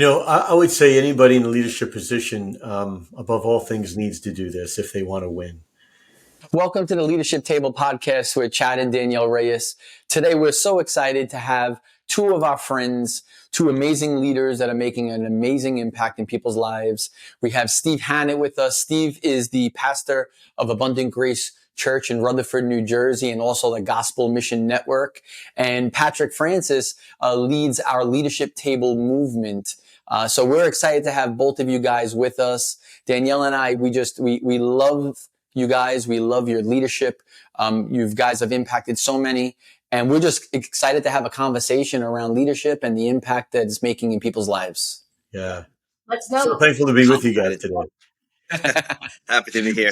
I would say anybody in a leadership position, above all things, needs to do this if they want to win. Welcome to the Leadership Table podcast with Chad and Danielle Reyes. Today, we're so excited to have two of our friends, two amazing leaders that are making an amazing impact in people's lives. We have Steve Hannett with us. Steve is the pastor of Abundant Grace Church in Rutherford, New Jersey, and also the Gospel Mission Network. And Patrick Francis leads our Leadership Table movement. So we're excited to have both of you guys with us. Danielle and I, we love you guys. We love your leadership. You guys have impacted so many, and we're just excited to have a conversation around leadership and the impact that it's making in people's lives. Yeah. Let's So go. thankful to be with you guys today. Happy to be here.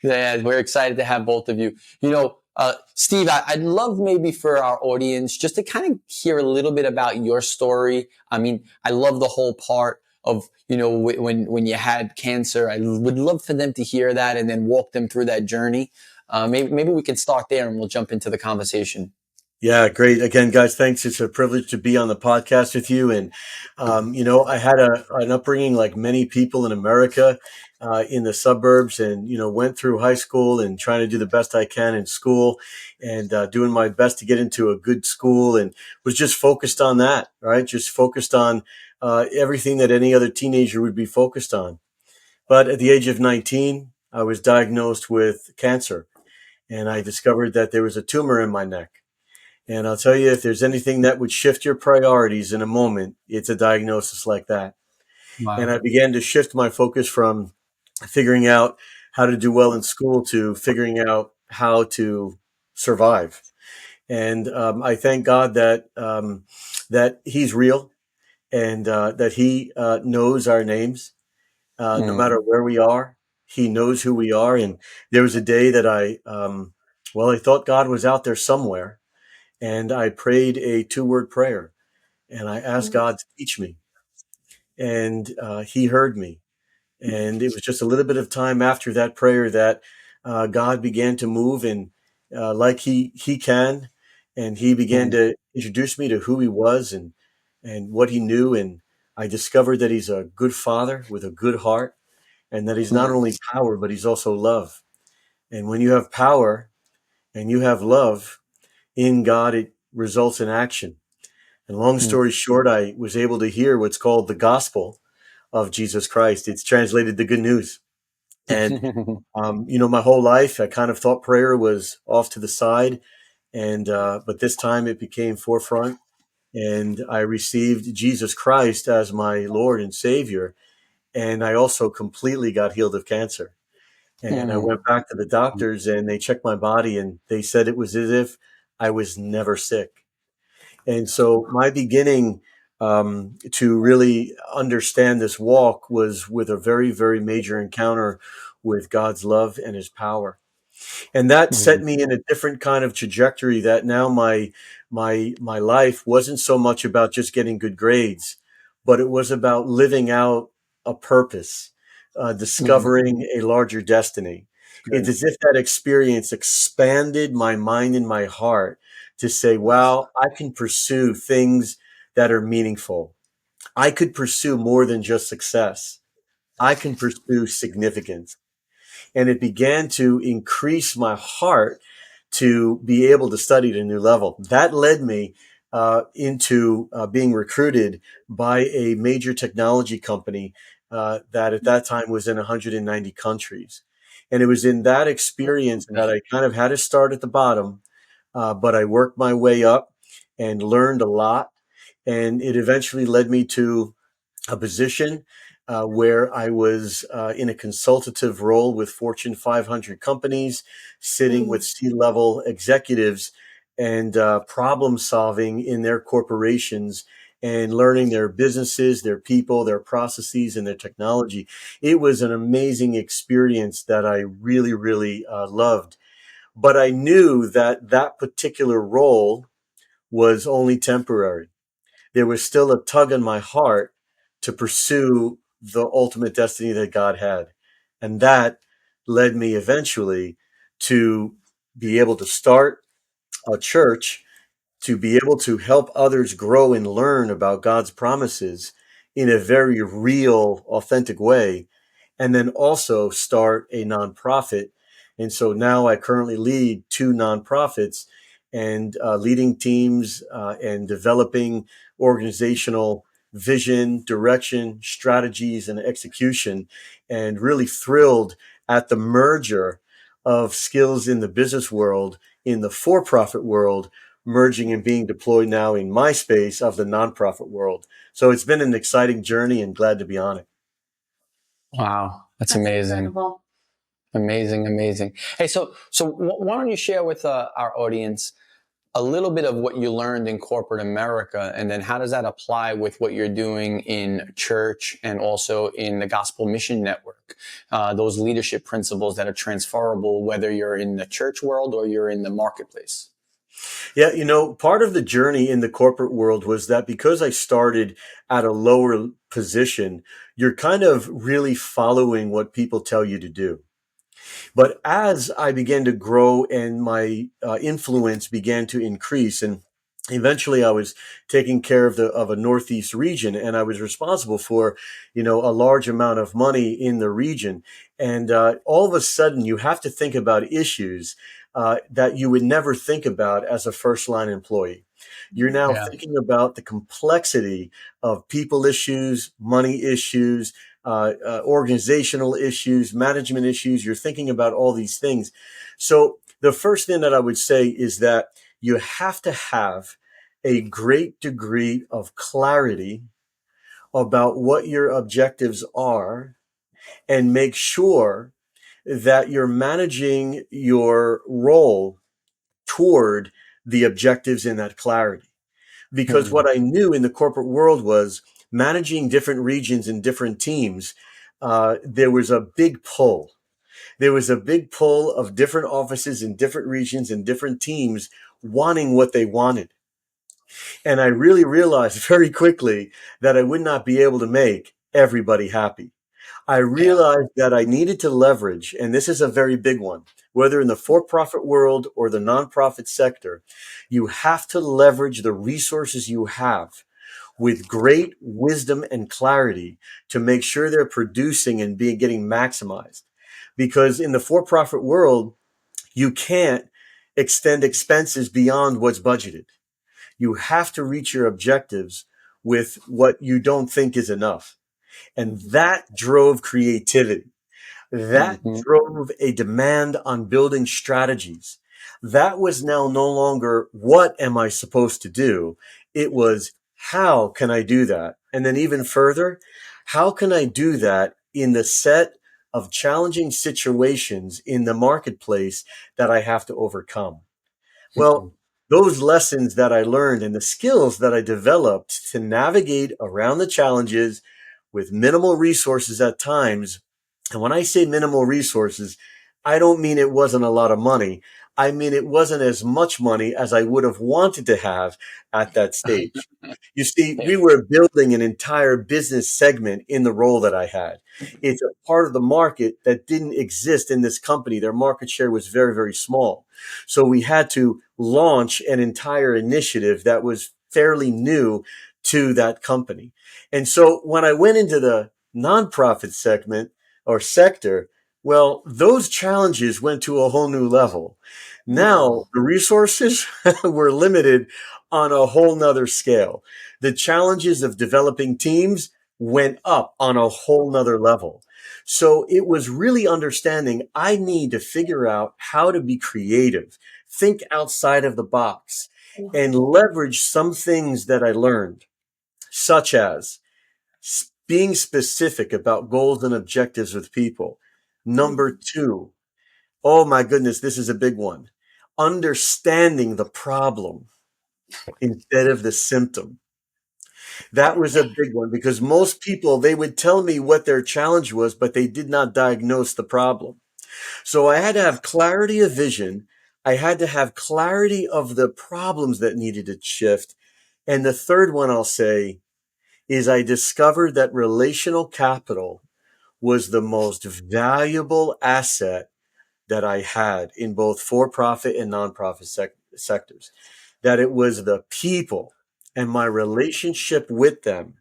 Yeah, we're excited to have both of you. Steve, I'd love maybe for our audience just to kind of hear a little bit about your story. I mean, I love the whole part of, when you had cancer. I would love for them to hear that and then walk them through that journey. Maybe we can start there and we'll jump into the conversation. Yeah, great. Again, guys, thanks. It's a privilege to be on the podcast with you. And, I had an upbringing like many people in America, in the suburbs and, went through high school and trying to do the best I can in school and, doing my best to get into a good school and was just focused on that, right? Just focused on, everything that any other teenager would be focused on. But at the age of 19, I was diagnosed with cancer and I discovered that there was a tumor in my neck. And I'll tell you, if there's anything that would shift your priorities in a moment, it's a diagnosis like that. And Wow. I began to shift my focus from figuring out how to do well in school to figuring out how to survive. And I thank God that He's real and that He knows our names, no matter where we are. He knows who we are. And there was a day that I thought God was out there somewhere. And I prayed a 2-word prayer and I asked God to teach me. And He heard me. And it was just a little bit of time after that prayer that God began to move and like he can. And He began to introduce me to who He was and what He knew. And I discovered that He's a good Father with a good heart and that He's not only power, but He's also love. And when you have power and you have love in God, it results in action. And long story short, I was able to hear what's called the gospel of Jesus Christ. It's translated the good news. And, my whole life, I kind of thought prayer was off to the side. And, but this time it became forefront and I received Jesus Christ as my Lord and Savior. And I also completely got healed of cancer. And I went back to the doctors and they checked my body and they said it was as if I was never sick. And so my beginning to really understand this walk was with a very, very major encounter with God's love and His power. And that set me in a different kind of trajectory that now my life wasn't so much about just getting good grades, but it was about living out a purpose, discovering a larger destiny. It's as if that experience expanded my mind and my heart to say, wow, I can pursue things that are meaningful. I could pursue more than just success. I can pursue significance. And it began to increase my heart to be able to study at a new level. That led me into being recruited by a major technology company that at that time was in 190 countries. And it was in that experience that I kind of had to start at the bottom, but I worked my way up and learned a lot. And it eventually led me to a position where I was in a consultative role with Fortune 500 companies, sitting with C-level executives and problem solving in their corporations and learning their businesses, their people, their processes, and their technology. It was an amazing experience that I really, really loved. But I knew that that particular role was only temporary. There was still a tug in my heart to pursue the ultimate destiny that God had. And that led me eventually to be able to start a church, to be able to help others grow and learn about God's promises in a very real, authentic way, and then also start a nonprofit. And so now I currently lead two nonprofits and leading teams and developing organizational vision, direction, strategies, and execution, and really thrilled at the merger of skills in the business world, in the for-profit world, merging and being deployed now in my space of the nonprofit world. So it's been an exciting journey and glad to be on it. Wow, that's amazing. Incredible. Amazing, amazing. Hey, so why don't you share with our audience a little bit of what you learned in corporate America, and then how does that apply with what you're doing in church and also in the Gospel Mission Network? Those leadership principles that are transferable, whether you're in the church world or you're in the marketplace. Yeah, part of the journey in the corporate world was that because I started at a lower position, you're kind of really following what people tell you to do. But as I began to grow and my influence began to increase, and eventually I was taking care of a Northeast region, and I was responsible for, a large amount of money in the region. And all of a sudden, you have to think about issues that you would never think about as a first line employee. You're now thinking about the complexity of people issues, money issues, organizational issues, management issues. You're thinking about all these things. So the first thing that I would say is that you have to have a great degree of clarity about what your objectives are and make sure that you're managing your role toward the objectives in that clarity. Because what I knew in the corporate world was managing different regions and different teams. There was a big pull. There was a big pull of different offices in different regions and different teams wanting what they wanted. And I really realized very quickly that I would not be able to make everybody happy. I realized that I needed to leverage, and this is a very big one, whether in the for-profit world or the nonprofit sector, you have to leverage the resources you have with great wisdom and clarity to make sure they're producing and getting maximized. Because in the for-profit world, you can't extend expenses beyond what's budgeted. You have to reach your objectives with what you don't think is enough. And that drove creativity. That drove a demand on building strategies. That was now no longer, what am I supposed to do? It was, how can I do that? And then even further, how can I do that in the set of challenging situations in the marketplace that I have to overcome? Well, those lessons that I learned and the skills that I developed to navigate around the challenges with minimal resources at times. And when I say minimal resources, I don't mean it wasn't a lot of money. I mean, it wasn't as much money as I would have wanted to have at that stage. You see, we were building an entire business segment in the role that I had. It's a part of the market that didn't exist in this company. Their market share was very, very small. So we had to launch an entire initiative that was fairly new to that company. And so when I went into the nonprofit segment or sector, well, those challenges went to a whole new level. Now the resources were limited on a whole nother scale. The challenges of developing teams went up on a whole nother level. So it was really understanding I need to figure out how to be creative, think outside of the box, and leverage some things that I learned, such as being specific about goals and objectives with people. Number two, oh my goodness, this is a big one. Understanding the problem instead of the symptom. That was a big one because most people, they would tell me what their challenge was, but they did not diagnose the problem. So I had to have clarity of vision. I had to have clarity of the problems that needed to shift. And the third one I'll say is I discovered that relational capital was the most valuable asset that I had in both for-profit and nonprofit sectors. That it was the people and my relationship with them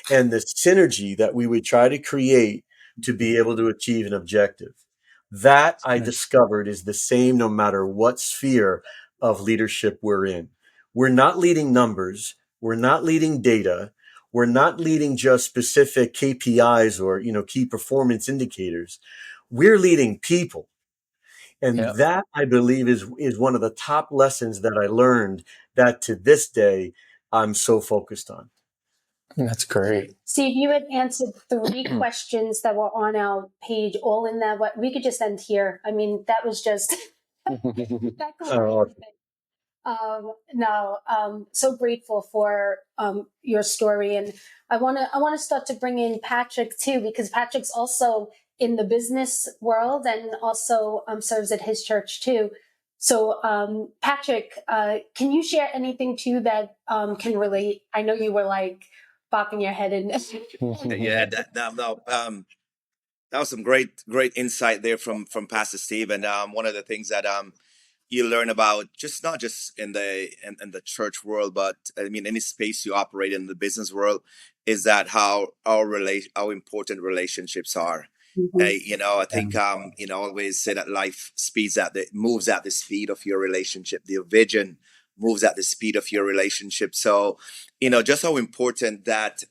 and the synergy that we would try to create to be able to achieve an objective. That I discovered is the same no matter what sphere of leadership we're in. We're not leading numbers. We're not leading data. We're not leading just specific KPIs or, key performance indicators. We're leading people. And Yeah, that I believe is one of the top lessons that I learned that to this day I'm so focused on. that's great. Steve, you had answered 3 questions that were on our page, all in that. What we could just end here. I mean, that was just that covered Uh, everything. No, so grateful for your story, and I want to start to bring in Patrick too, because Patrick's also in the business world and also serves at his church too. So, Patrick, can you share anything too that can relate? I know you were like bopping your head in. Yeah, that was some great insight there from Pastor Steve. And one of the things that you learn about, just not just in the church world, but I mean any space you operate in the business world, is that how important relationships are. Mhm. I think always say that life moves at the speed of your relationship. The vision moves at the speed of your relationship. So, just how important that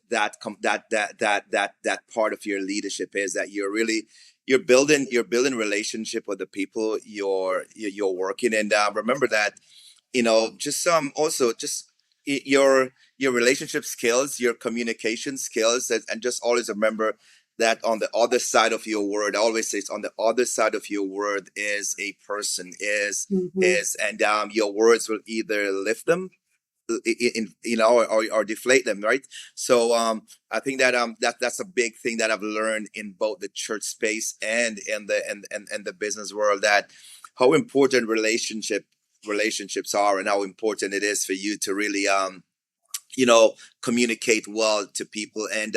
part of your leadership is, that you're building relationship with the people you're working. And remember that, just also just your relationship skills, your communication skills, and just always remember that on the other side of your word, I always say, it's on the other side of your word is a person, Mhm. and your words will either lift them, or deflate them, right? So I think that that's a big thing that I've learned in both the church space and in the business world, that how important relationships are, and how important it is for you to really communicate well to people, and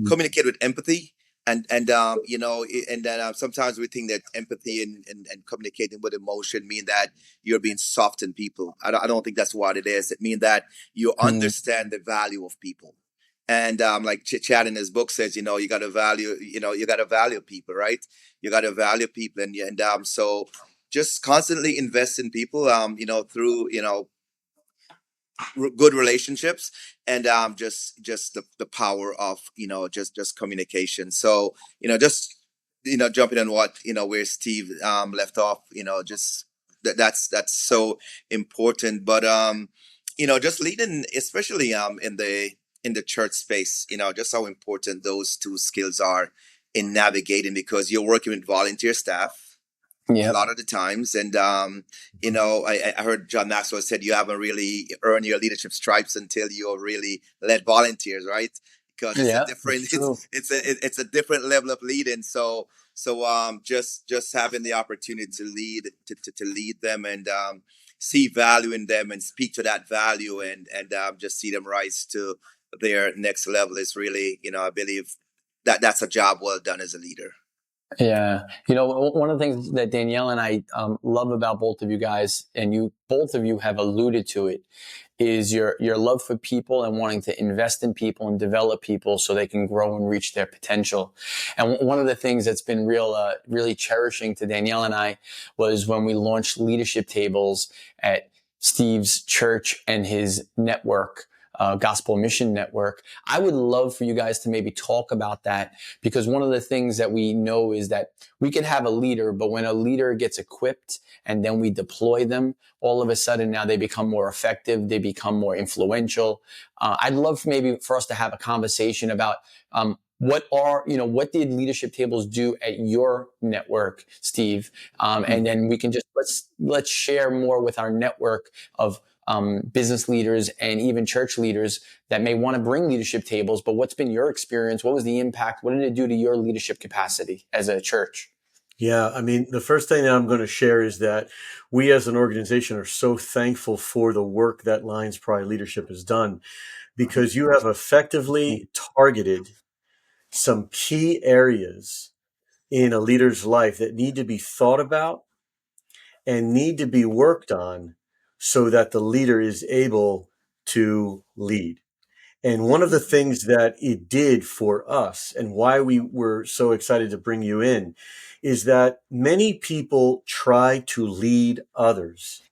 communicate with empathy. And then sometimes we think that empathy and communicating with emotion mean that you're being soft on people. I don't think that's what it is. It means that you understand the value of people. And like Chad in his book says, you got to value people, right? You got to value people. And so just constantly invest in people, through good relationships, and just the power of just communication. So just jumping on what where Steve left off, just that's so important. But just leading, especially in the church space, just how important those two skills are in navigating, because you're working with volunteer staff a Yep. lot of the times. And I heard John Maxwell said you haven't really earned your leadership stripes until you really led volunteers, right? Because it's a Yeah, different that's true. it's a different level of leading. So just having the opportunity to lead them, and see value in them, and speak to that value, and just see them rise to their next level is really, I believe that that's a job well done as a leader. Yeah. One of the things that Danielle and I love about both of you guys, and both of you have alluded to it, is your love for people and wanting to invest in people and develop people so they can grow and reach their potential. And one of the things that's been really cherishing to Danielle and I was when we launched leadership tables at Steve's church and his network, Gospel Mission Network. I would love for you guys to maybe talk about that, because one of the things that we know is that we can have a leader, but when a leader gets equipped and then we deploy them, all of a sudden now they become more effective, they become more influential. I'd love maybe for us to have a conversation about what did leadership tables do at your network, Steve? And then we can just let's share more with our network of business leaders and even church leaders that may want to bring leadership tables. But what's been your experience? What was the impact? What did it do to your leadership capacity as a church? Yeah, I mean, the first thing that I'm going to share is that we as an organization are so thankful for the work that Lions Pride Leadership has done, because you have effectively targeted some key areas in a leader's life that need to be thought about and need to be worked on so that the leader is able to lead. And one of the things that it did for us and why we were so excited to bring you in is that many people try to lead others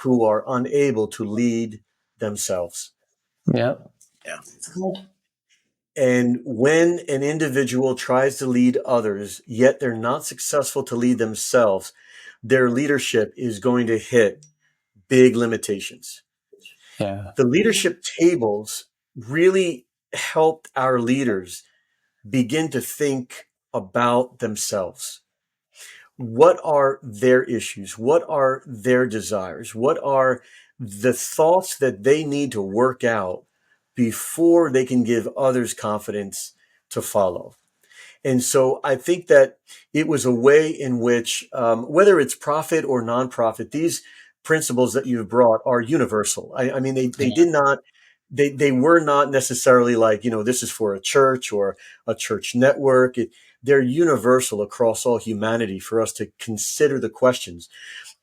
who are unable to lead themselves. Yep. Yeah. And when an individual tries to lead others, yet they're not successful to lead themselves, their leadership is going to hit big limitations. Yeah. The leadership tables really helped our leaders begin to think about themselves. What are their issues? What are their desires? What are the thoughts that they need to work out before they can give others confidence to follow? And so I think that it was a way in which, whether it's profit or nonprofit, these principles that you've brought are universal. I mean, they did not, they were not necessarily like, this is for a church or a church network. They're universal across all humanity for us to consider the questions.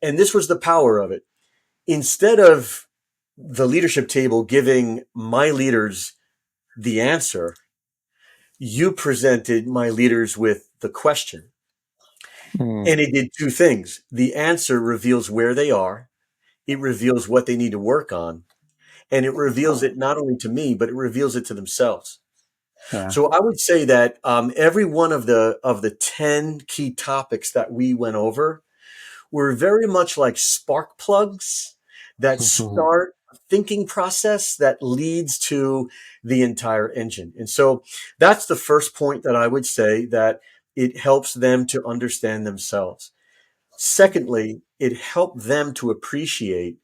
And this was the power of it. Instead of the leadership table giving my leaders the answer, you presented my leaders with the question. Mm. And it did two things. The answer reveals where they are, it reveals what they need to work on, and it reveals it not only to me, but it reveals it to themselves. Yeah. So I would say that every one of the 10 key topics that we went over were very much like spark plugs that start a thinking process that leads to the entire engine. And so that's the first point that I would say, that it helps them to understand themselves. Secondly, it helped them to appreciate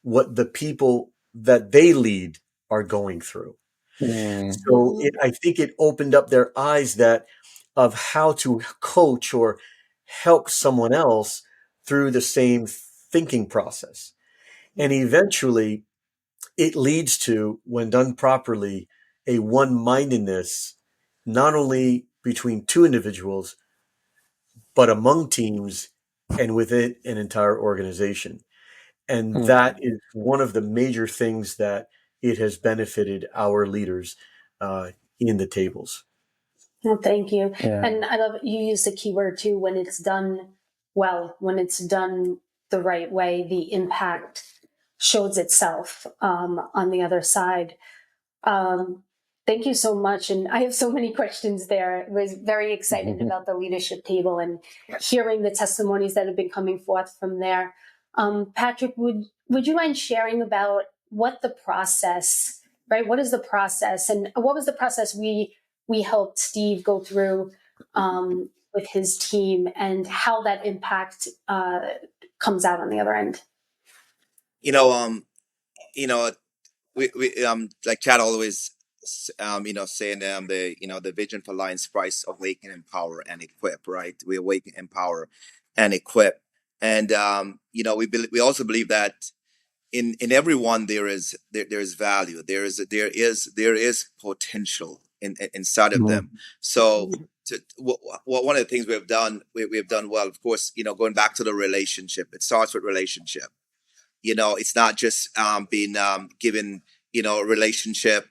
what the people that they lead are going through. Mm. So I think it opened up their eyes that of how to coach or help someone else through the same thinking process. And eventually it leads to, when done properly, a one-mindedness, not only between two individuals, but among teams and within an entire organization. And Mm. that is one of the major things that it has benefited our leaders uh, in the tables. Well, thank you. Yeah. And I love you used the keyword too, when it's done well, when it's done the right way, the impact shows itself on the other side. Um, thank you so much. And I have so many questions there. I was very excited about the leadership table and hearing the testimonies that have been coming forth from there. Patrick, would you mind sharing about what the process, right? What is the process, and what was the process we helped Steve go through with his team, and how that impact comes out on the other end? You know, you know, we like Chad always saying the the vision for Lions Price: awaken, empower, and equip. Right? We awaken, empower, and equip. And we also believe that in everyone there is value. There is potential inside of them. So one of the things we have done well, of course, going back to the relationship. It starts with relationship. It's not just being given a relationship.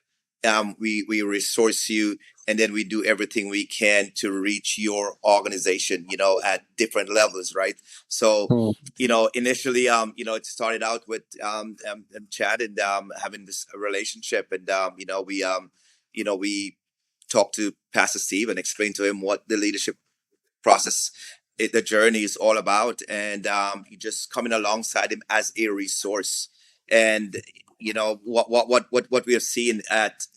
We resource you, and then we do everything we can to reach your organization at different levels, right? So Mm. initially it started out with Chad and having this relationship, and we talked to Pastor Steve and explained to him what the leadership process, the journey is all about, and you just coming alongside him as a resource. And what we have seen at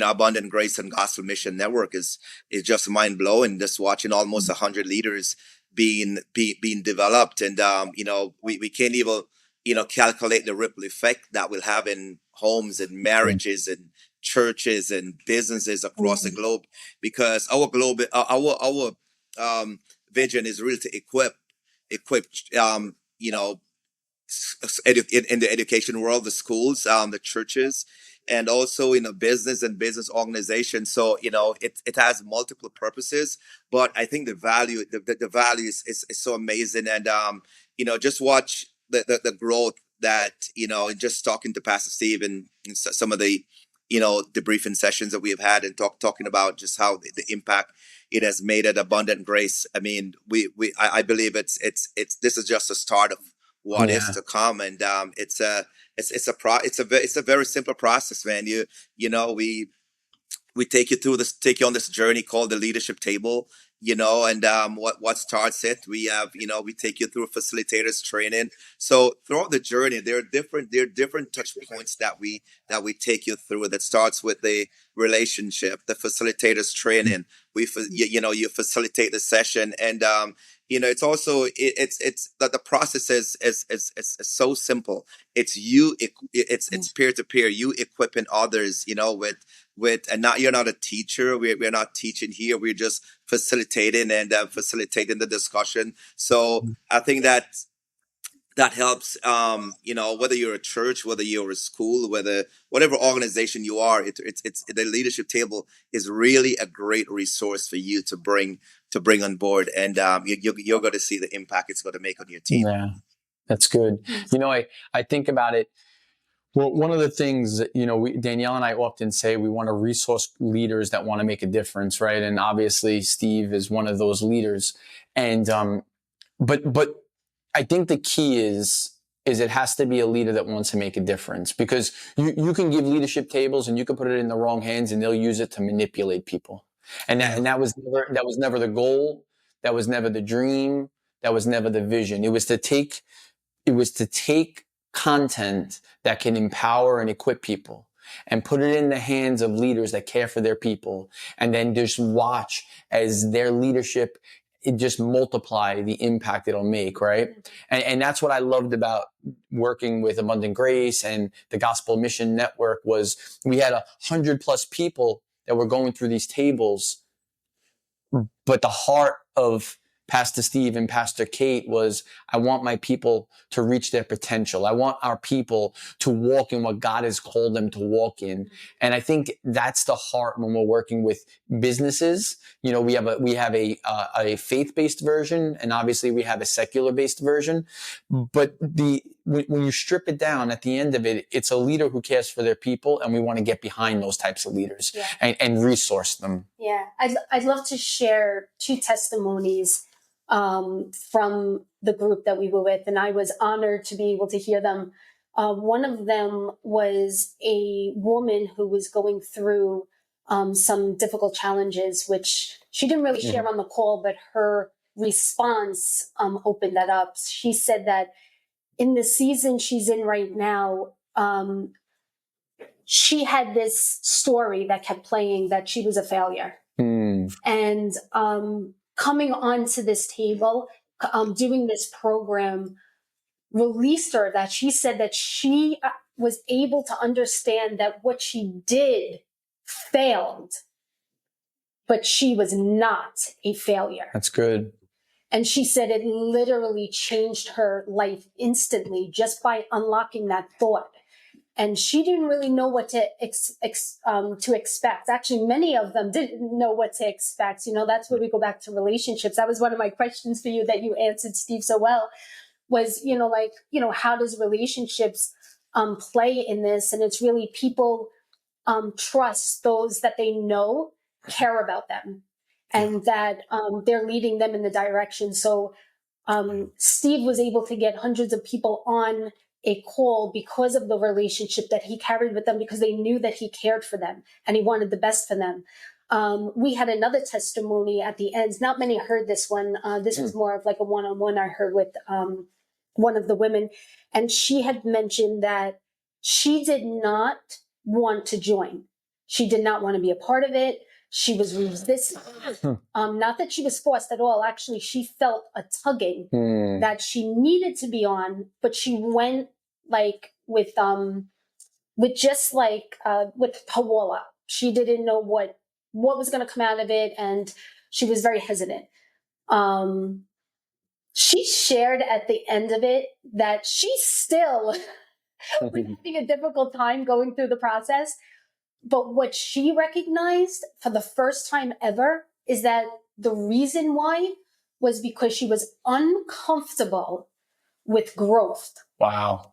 Abundant Grace and Gospel Mission Network is just mind blowing. Just watching almost 100 leaders being developed, and we can't even calculate the ripple effect that will have in homes and marriages and churches and businesses across the globe, because our globe our vision is really to equip in the education world, the schools, the churches, and also in a business and business organization. So it has multiple purposes, but I think the value is so amazing. And just watch the growth that just talking to Pastor Steve and some of the debriefing sessions that we have had and talking about just how the impact it has made at Abundant Grace. I mean, I believe it's this is just a start of what is Yeah. to come, and it's a very simple process, man. We take you on this journey called the leadership table, and what starts it, we take you through facilitators training. So throughout the journey, there are different touch points that we take you through. That starts with the relationship, the facilitators training. You facilitate the session, and it's also it's that the process is so simple. It's peer to peer, you equipping others, and not, you're not a teacher. We're not teaching here. We're just facilitating and facilitating the discussion. So I think that helps. Whether you're a church, whether you're a school, whatever organization you are, it's the leadership table is really a great resource for you to bring on board, and you're going to see the impact it's going to make on your team. Yeah, that's good. I think about it. Well, one of the things that, Danielle and I often say, we want to resource leaders that want to make a difference, right? And obviously Steve is one of those leaders. And, but I think the key is it has to be a leader that wants to make a difference, because you can give leadership tables and you can put it in the wrong hands and they'll use it to manipulate people. And that was never the goal. That was never the dream. That was never the vision. It was to take content that can empower and equip people and put it in the hands of leaders that care for their people, and then just watch as their leadership, it just multiply the impact it'll make, right? And that's what I loved about working with Abundant Grace and the Gospel Mission Network. Was we had 100+ people that were going through these tables, but the heart of Pastor Steve and Pastor Kate was, I want my people to reach their potential. I want our people to walk in what God has called them to walk in. And I think that's the heart when we're working with businesses. We have a faith-based version, and obviously we have a secular-based version. But when you strip it down, at the end of it, it's a leader who cares for their people, and we want to get behind those types of leaders and resource them. Yeah, I'd love to share 2 testimonies from the group that we were with, and I was honored to be able to hear them. One of them was a woman who was going through some difficult challenges, which she didn't really share on the call, but her response opened that up. She said that in the season she's in right now, she had this story that kept playing, that she was a failure. And coming onto this table, doing this program, released her, that she said that she was able to understand that what she did failed, but she was not a failure. That's good. And she said it literally changed her life instantly just by unlocking that thought. And she didn't really know what to expect. Actually, many of them didn't know what to expect. That's where we go back to relationships. That was one of my questions for you that you answered, Steve, so well, was, how does relationships play in this? And it's really people trust those that they know care about them, and that they're leading them in the direction. So Steve was able to get hundreds of people on a call because of the relationship that he carried with them, because they knew that he cared for them and he wanted the best for them. We had another testimony at the end. Not many heard this one. This was more of like a one-on-one I heard with one of the women. And she had mentioned that she did not want to join. She did not want to be a part of it. She was resistant. Not that she was forced at all. Actually, she felt a tugging that she needed to be on, but she went with Hawala. She didn't know what was going to come out of it, and she was very hesitant. She shared at the end of it that she still was having a difficult time going through the process. But what she recognized for the first time ever is that the reason why was because she was uncomfortable with growth. Wow.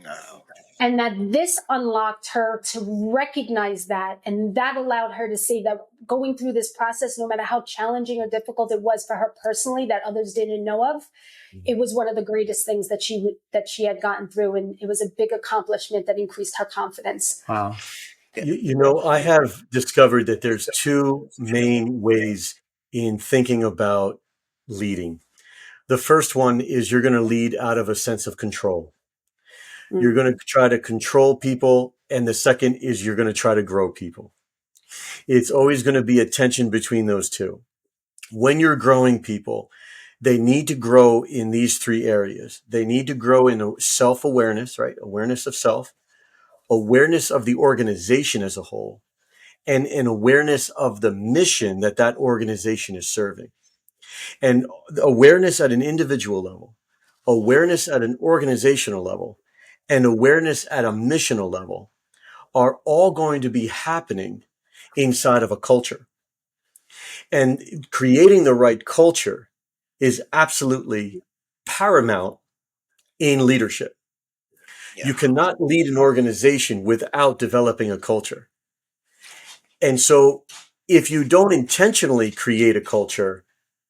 Wow. And that this unlocked her to recognize that. And that allowed her to see that going through this process, no matter how challenging or difficult it was for her personally, that others didn't know of, it was one of the greatest things that she had gotten through. And it was a big accomplishment that increased her confidence. Wow. Yeah. You know, I have discovered that there's two main ways in thinking about leading. The first one is you're going to lead out of a sense of control. You're Mm. going to try to control people. And the second is you're going to try to grow people. It's always going to be a tension between those two. When you're growing people, they need to grow in these three areas. They need to grow in self-awareness, right? Awareness of self, awareness of the organization as a whole, and an awareness of the mission that that organization is serving. And awareness at an individual level, awareness at an organizational level, and awareness at a missional level are all going to be happening inside of a culture. And creating the right culture is absolutely paramount in leadership. Yeah. You cannot lead an organization without developing a culture. And so if you don't intentionally create a culture,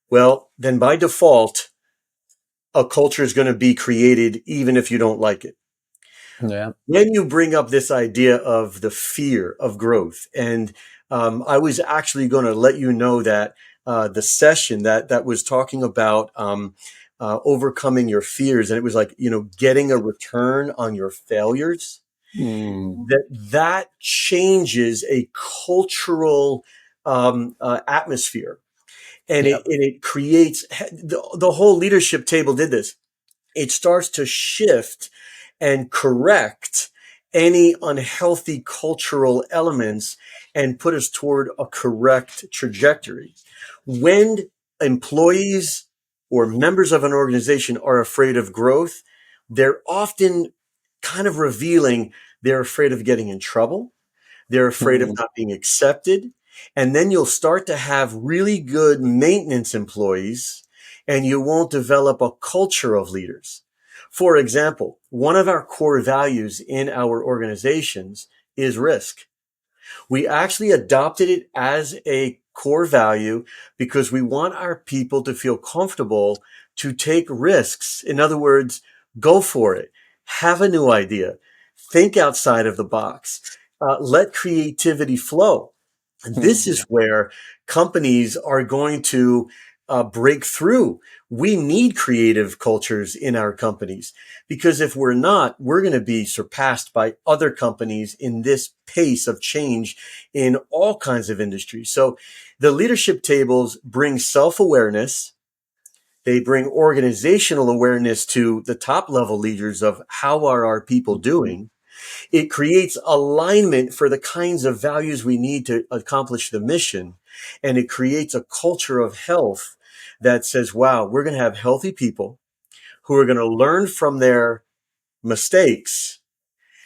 well, then by default, a culture is going to be created even if you don't like it. Yeah. When you bring up this idea of the fear of growth, and I was actually going to let you know that the session that was talking about overcoming your fears, and it was like, you know, getting a return on your failures, Mm. that changes a cultural atmosphere, and Yep. it creates the whole leadership table did this. It starts to shift and correct any unhealthy cultural elements and put us toward a correct trajectory. When employees or members of an organization are afraid of growth, they're often kind of revealing they're afraid of getting in trouble. They're afraid of Mm. not being accepted. And then you'll start to have really good maintenance employees and you won't develop a culture of leaders. For example, one of our core values in our organizations is risk. We actually adopted it as a core value because we want our people to feel comfortable to take risks. In other words, go for it. Have a new idea. Think outside of the box. Let creativity flow. And this is Mm. where companies are going to break through. We need creative cultures in our companies because if we're not, we're going to be surpassed by other companies in this pace of change in all kinds of industries. So the leadership tables bring self-awareness. They bring organizational awareness to the top level leaders of how are our people doing. It creates alignment for the kinds of values we need to accomplish the mission. And it creates a culture of health that says, wow, we're going to have healthy people who are going to learn from their mistakes,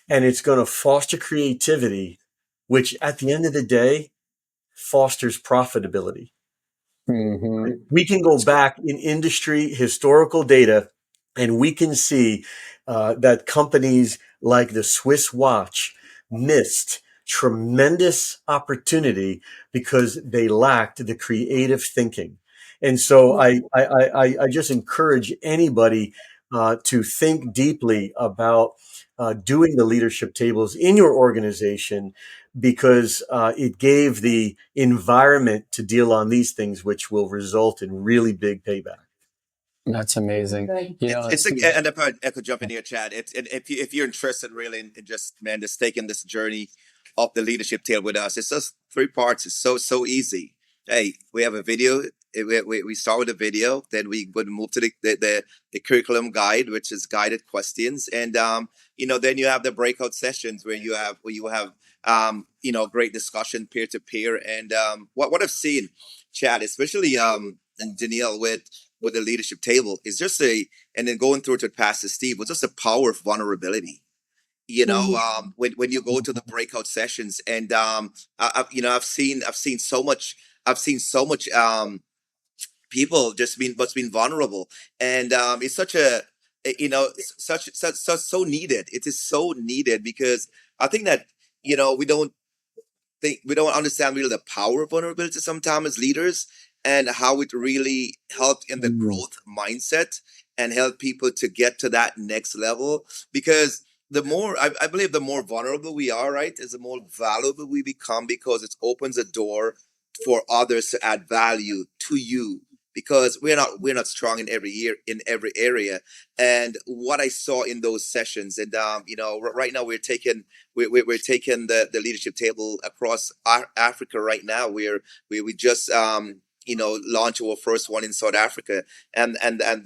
and it's going to foster creativity, which at the end of the day fosters profitability. Mm-hmm. We can go back in industry historical data and we can see that companies like the Swiss watch missed tremendous opportunity because they lacked the creative thinking. And so I just encourage anybody to think deeply about doing the leadership tables in your organization because it gave the environment to deal on these things, which will result in really big payback. That's amazing. Good. You It's know, it's like, Steve. and I could jump in here, Chad. It's and if you're interested really in just man, just taking this journey of the leadership tail with us, it's just three parts. It's so easy. Hey, we have a video. We start with a video, then we would move to the curriculum guide, which is guided questions, and then you have the breakout sessions where you have great discussion peer to peer, and what I've seen, Chad, especially and Danielle with the leadership table is just and then going through it with Pastor Steve was just a power of vulnerability. Mhm. When you go to the breakout sessions, and I've seen so much people just being vulnerable, and it's such a such so needed. It is so needed because I think that we don't understand really the power of vulnerability sometimes as leaders, and how it really helped in the growth mindset and help people to get to that next level. Because the more I believe the more vulnerable we are, right, is the more valuable we become, because it opens a door for others to add value to you, because we're not strong in every area. And what I saw in those sessions, and right now we're taking the leadership table across Africa right now. We just launched our first one in South Africa, and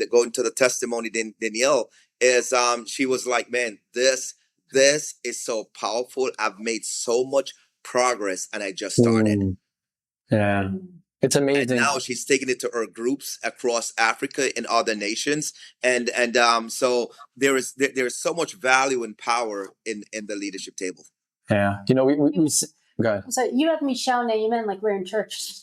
going to the testimony, Danielle is she was like, man, this is so powerful. I've made so much progress, and I just started. Yeah, it's And amazing. now she's taking it to her groups across Africa and other nations, and so there's so much value and power in the leadership table. Yeah, we go ahead. So you have me shouting amen like we're in church.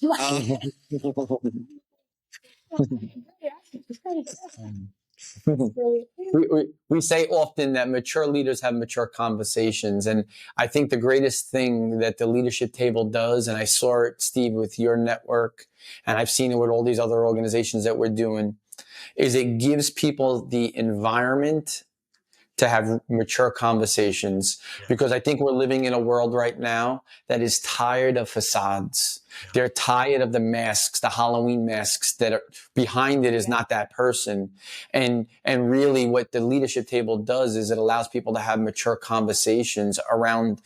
We say often that mature leaders have mature conversations. And I think the greatest thing that the leadership table does, and I saw it, Steve, with your network, and I've seen it with all these other organizations that we're doing, is it gives people the environment to have mature conversations. Because I think we're living in a world right now that is tired of facades. They're tired of the masks, the Halloween masks that are behind it is not that person. And really what the leadership table does is it allows people to have mature conversations around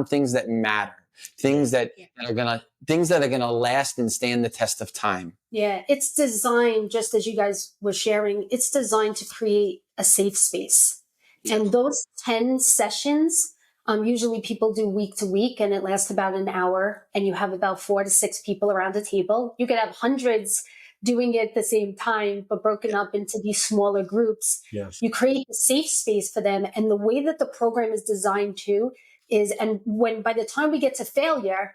things that matter. Things that are gonna last and stand the test of time. Yeah, it's designed, just as you guys were sharing, it's designed to create a safe space. And those 10 sessions, usually people do week to week, and it lasts about an hour, and you have about 4 to 6 people around a table. You could have hundreds doing it at the same time, but broken up into these smaller groups. Yes. You create a safe space for them. And the way that the program is designed too is, and when by the time we get to failure,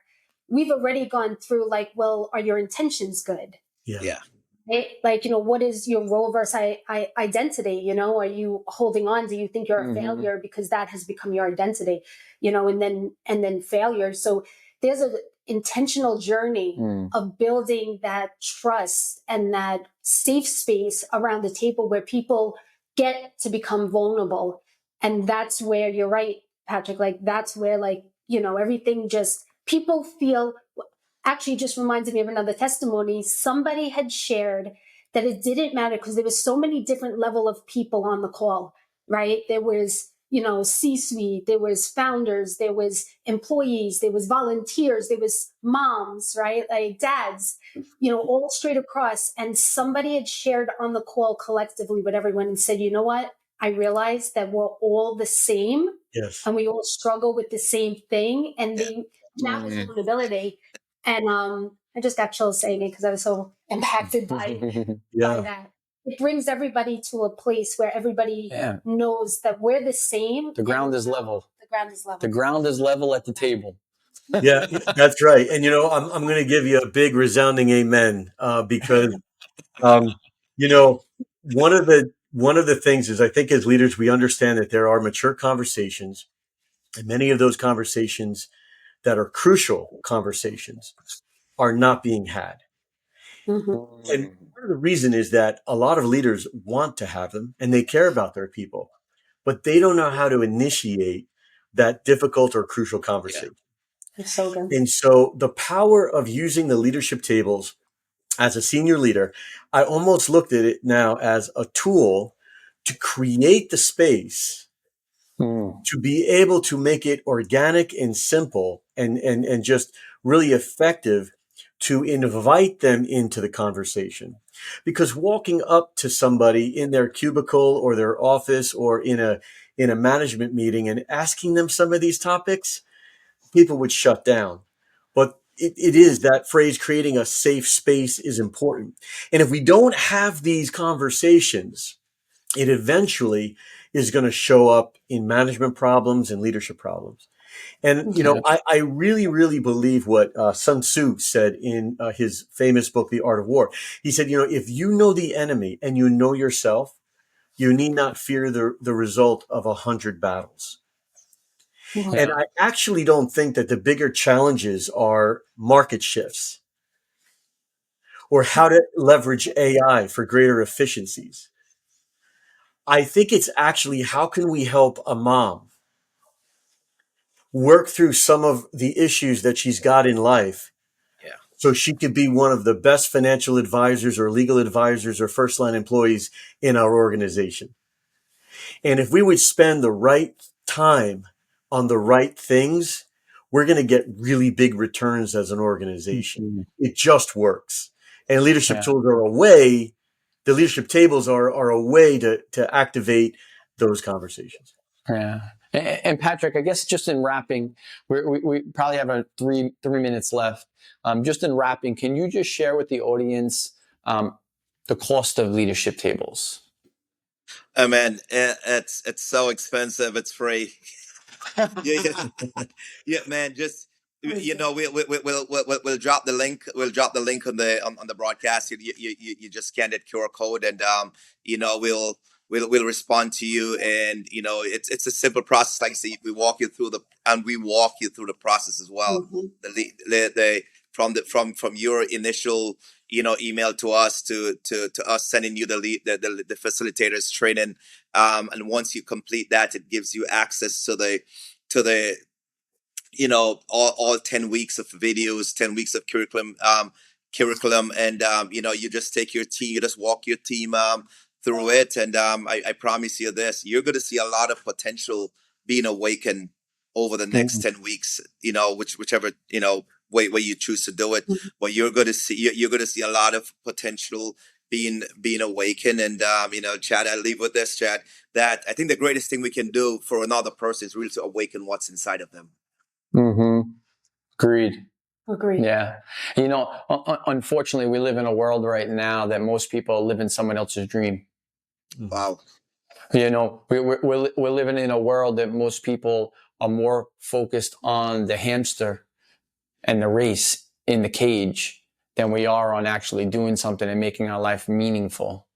we've already gone through like, well, are your intentions good? Yeah. Like, what is your role versus identity? Are you holding on? Do you think you're a failure because that has become your identity? And then failure. So there's an intentional journey of building that trust and that safe space around the table where people get to become vulnerable. And that's where you're right, Patrick. Like, that's where, everything just, people feel. Actually, just reminded me of another testimony. Somebody had shared that it didn't matter because there was so many different level of people on the call, right? There was, C-suite, there was founders, there was employees, there was volunteers, there was moms, right? Like dads, all straight across. And somebody had shared on the call collectively with everyone and said, you know what? I realized that we're all the same. Yes. And we all struggle with the same thing. And that was vulnerability. And I just got chills saying it because I was so impacted by that. It brings everybody to a place where everybody knows that we're the same. The ground is level. The ground is level. The ground is level at the table. Yeah, that's right. And I'm going to give you a big resounding amen because one of the things is, I think as leaders we understand that there are mature conversations, and many of those conversations that are crucial conversations are not being had. Mm-hmm. And part of the reason is that a lot of leaders want to have them and they care about their people, but they don't know how to initiate that difficult or crucial conversation. It's so good. And so the power of using the leadership tables as a senior leader, I almost looked at it now as a tool to create the space to be able to make it organic and simple and just really effective to invite them into the conversation. Because walking up to somebody in their cubicle or their office or in a management meeting and asking them some of these topics, people would shut down. But it is that phrase, creating a safe space, is important. And if we don't have these conversations, it eventually is going to show up in management problems and leadership problems. And, I really, really believe what Sun Tzu said in his famous book, The Art of War. He said, if you know the enemy and you know yourself, you need not fear the result of 100 battles. And Yeah. I actually don't think that the bigger challenges are market shifts or how to leverage AI for greater efficiencies. I think it's actually how can we help a mom work through some of the issues that she's got in life Yeah. so she could be one of the best financial advisors or legal advisors or first line employees in our organization. And if we would spend the right time on the right things, we're going to get really big returns as an organization. Mhm. It just works. And leadership Yeah. tools are a way, the leadership tables are a way to activate those conversations. Yeah. And Patrick, I guess just in wrapping, we probably have a three minutes left. Just in wrapping, can you just share with the audience the cost of leadership tables? Oh man, it's so expensive. It's free. Yeah, yeah, yeah, man. Just we'll drop the link. We'll drop the link on the broadcast. You just scan that QR code, and we'll respond to you. And it's a simple process. Like I say, we walk you through the process as well. Mhm. The from your initial email to us to us sending you the lead the facilitators training, and once you complete that, it gives you access to the all 10 weeks of videos, 10 weeks of curriculum, and you just take your team, you just walk your team through it, and I promise you this, you're going to see a lot of potential being awakened over the next Mhm. 10 weeks, whichever way you choose to do it, Mhm. but you're going to see a lot of potential being awakened. And Chad, I leave with this, Chad, that I think the greatest thing we can do for another person is really to awaken what's inside of them. Mm-hmm. Agreed. Agree. Yeah. Unfortunately, we live in a world right now that most people live in someone else's dream. Mhm. Wow. We're living in a world that most people are more focused on the hamster and the race in the cage than we are on actually doing something and making our life meaningful.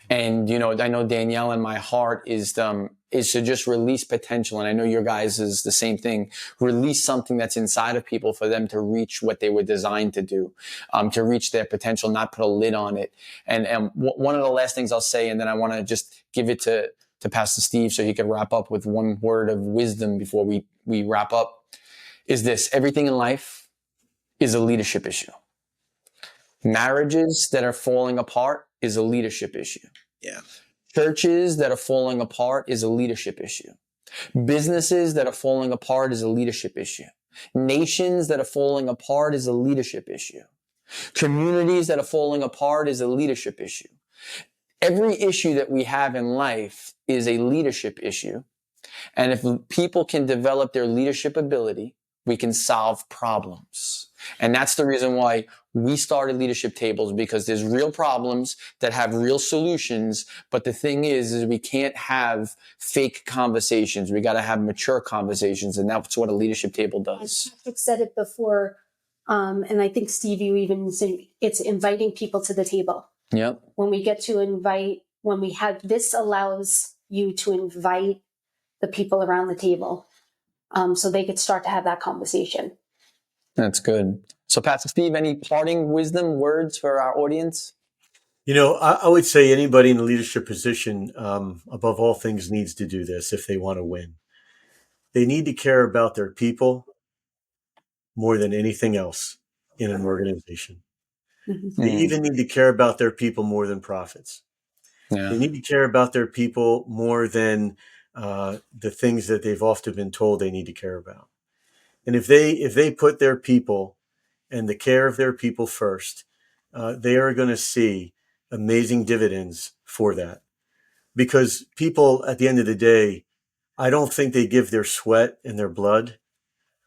And, I know Danielle, and my heart is to just release potential. And I know your guys is the same thing. Release something that's inside of people for them to reach what they were designed to do, to reach their potential, not put a lid on it. And one of the last things I'll say, and then I want to just give it to Pastor Steve so he can wrap up with one word of wisdom before we wrap up, is this: everything in life is a leadership issue. Marriages that are falling apart is a leadership issue. Yeah. Churches that are falling apart is a leadership issue. Businesses that are falling apart is a leadership issue. Nations that are falling apart is a leadership issue. Communities that are falling apart is a leadership issue. Every issue that we have in life is a leadership issue. And if people can develop their leadership ability, we can solve problems. And that's the reason why we started leadership tables, because there's real problems that have real solutions. But the thing is we can't have fake conversations. We got to have mature conversations. And that's what a leadership table does. Patrick said it before, and I think Steve, you even said it's inviting people to the table. Yep. When we get to when we have this, allows you to invite the people around the table, so they could start to have that conversation. That's good. So, Pastor Steve, any parting wisdom words for our audience? I would say anybody in a leadership position, above all things, needs to do this if they want to win. They need to care about their people more than anything else in an organization. Mm-hmm. They even need to care about their people more than profits. Yeah. They need to care about their people more than the things that they've often been told they need to care about. And if they put their people and the care of their people first, they are going to see amazing dividends for that. Because people, at the end of the day, I don't think they give their sweat and their blood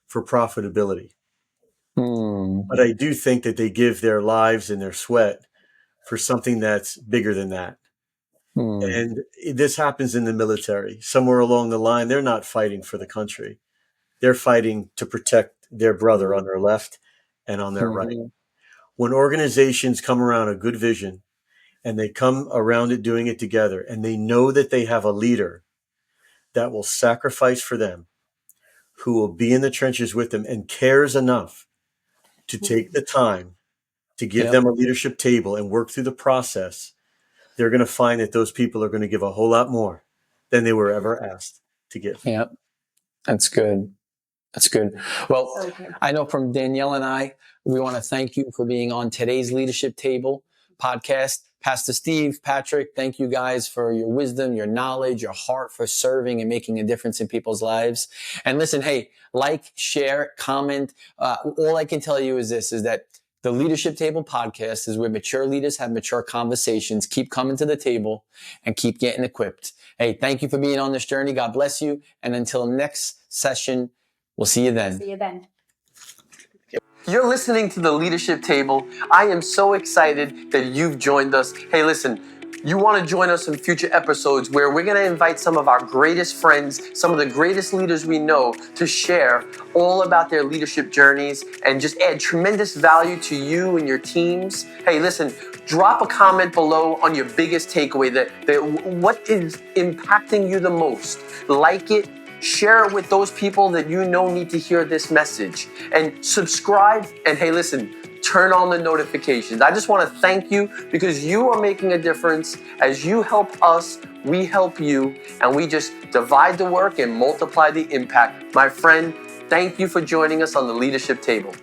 for profitability. But I do think that they give their lives and their sweat for something that's bigger than that. And this happens in the military. Somewhere along the line, they're not fighting for the country. They're fighting to protect their brother on their left and on their right. When organizations come around a good vision and they come around it doing it together, and they know that they have a leader that will sacrifice for them, who will be in the trenches with them and cares enough to take the time to give them a leadership table and work through the process, they're going to find that those people are going to give a whole lot more than they were ever asked to give. Yeah, that's good. That's good. Well, I know from Danielle and I, we want to thank you for being on today's Leadership Table podcast. Pastor Steve, Patrick, thank you guys for your wisdom, your knowledge, your heart for serving and making a difference in people's lives. And listen, hey, like, share, comment. All I can tell you is this, is that the Leadership Table podcast is where mature leaders have mature conversations. Keep coming to the table and keep getting equipped. Hey, thank you for being on this journey. God bless you. And until next session, we'll see you then. See you then. You're listening to the Leadership Table. I am so excited that you've joined us. Hey, listen, you want to join us in future episodes where we're going to invite some of our greatest friends, some of the greatest leaders we know, to share all about their leadership journeys and just add tremendous value to you and your teams. Hey, listen, drop a comment below on your biggest takeaway, what is impacting you the most. Like it. Share it with those people that you know need to hear this message. And subscribe. And hey, listen, turn on the notifications. I just want to thank you because you are making a difference. As you help us, we help you. And we just divide the work and multiply the impact. My friend, thank you for joining us on the Leadership Table.